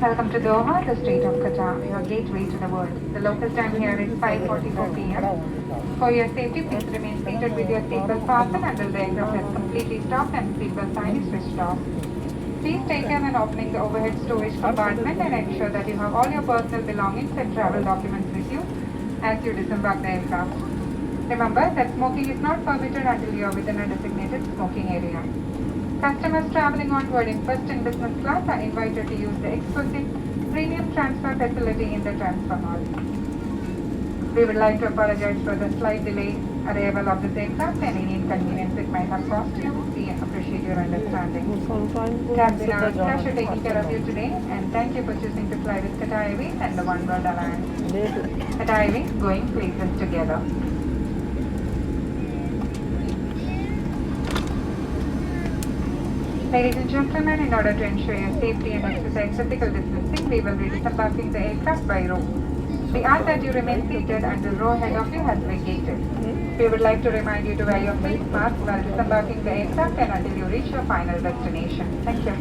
Welcome to Doha, the Strait of Qatar, your gateway to the world. The local time here is 5:44 p.m. For your safety, please remain seated with your seatbelt fastened until the aircraft has completely stopped and seatbelt sign is switched off. Please take care when opening the overhead storage compartment and ensure that you have all your personal belongings and travel documents with you as you disembark the aircraft. Remember that smoking is not permitted until you are within a designated smoking area. Customers traveling on board in first and business class are invited to use the exclusive premium transfer facility in the transfer hall. We would like to apologize for the slight delay arrival of this aircraft and any inconvenience it might have caused you. We appreciate your understanding. It has been our pleasure taking care of you today, and thank you for choosing to fly with Qatar Airways and the One World Alliance. Qatar Airways, going places together. Ladies and gentlemen, in order to ensure your safety and exercise physical distancing, we will be disembarking the aircraft by row. We ask that you remain seated until row ahead of you has vacated. We would like to remind you to wear your face mask while disembarking the aircraft and until you reach your final destination. Thank you.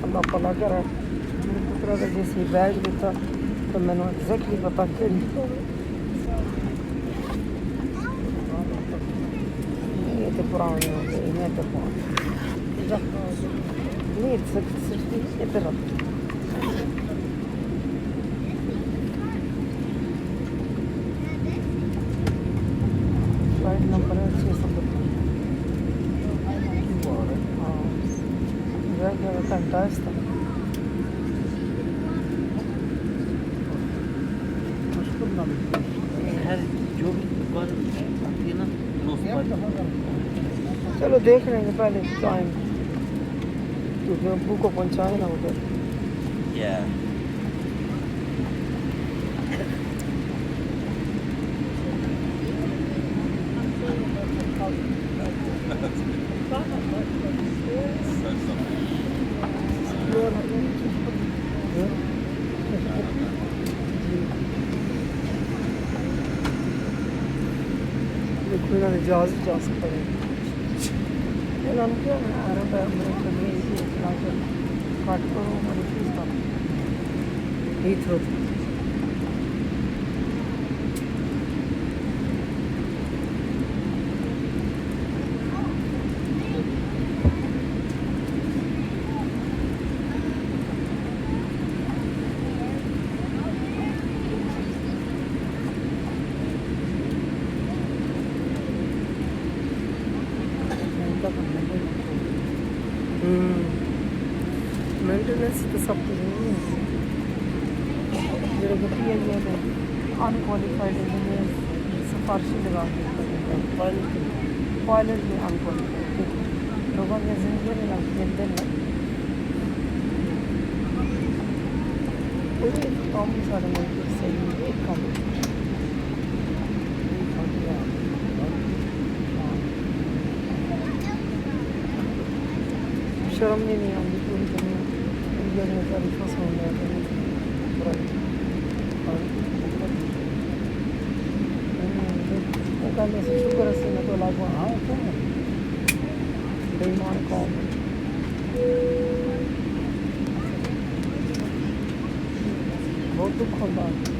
Allah ਭਲਾ ਕਰੇ ਮੇਰੇ ਪੁੱਤਰਾ ਦਾ ਜੇ ਸੀ bag ਦਿੱਤਾ ਤਾਂ ਮੈਨੂੰ exactly ਪਤਾ ਕਿਹੜੀ ਇਹ ਤੇ ਪੁਰਾਣੇ ਹੋ ਗਏ ਇਹ ਤੇ ਪੁਰਾਣੇ ਨਹੀਂ ਸਿਰਫ ਇੱਧਰ ਰੱਖ ਫਲਾਈਟ ਨੰਬਰ 672 Era fantastica. चलो देख लेंगे पहले टाइम तुझे अब्बू को पहुँचाए ना उधर ਇਹਨਾਂ ਨੇ ਜਹਾਜ਼ ਜਾ ਸਕਦਾ ਹੈ ਇਹਨਾਂ ਨੂੰ ਕਿਹਾ ਮੈਂ ਆ ਰਿਹਾ ਮੇਰੇ ਕਮਰੇ ਦੀ ਇਤਨਾ ਕੱਟ ਕਰੋ ਮੇਰੇ ਫੀਸ ਦਾ ਇਹ ਥੋ मेंटेनेंस तो सब कुछ नहीं है मेरे गति है ये अनक्वालिफाइड इंजीनियर सिफारिशी लगा के पायलट भी अनक्वालिफाइड लोगों के जिंदगी में मिलते हैं कोई काम सारे मुल्क सही एक काम शर्म भी नहीं आती पूरी दुनिया इंडिया में सारी फसल हो गया कहने से शुक्र से मैं तो लागू हाँ बेईमान कौन बहुत दुख होता है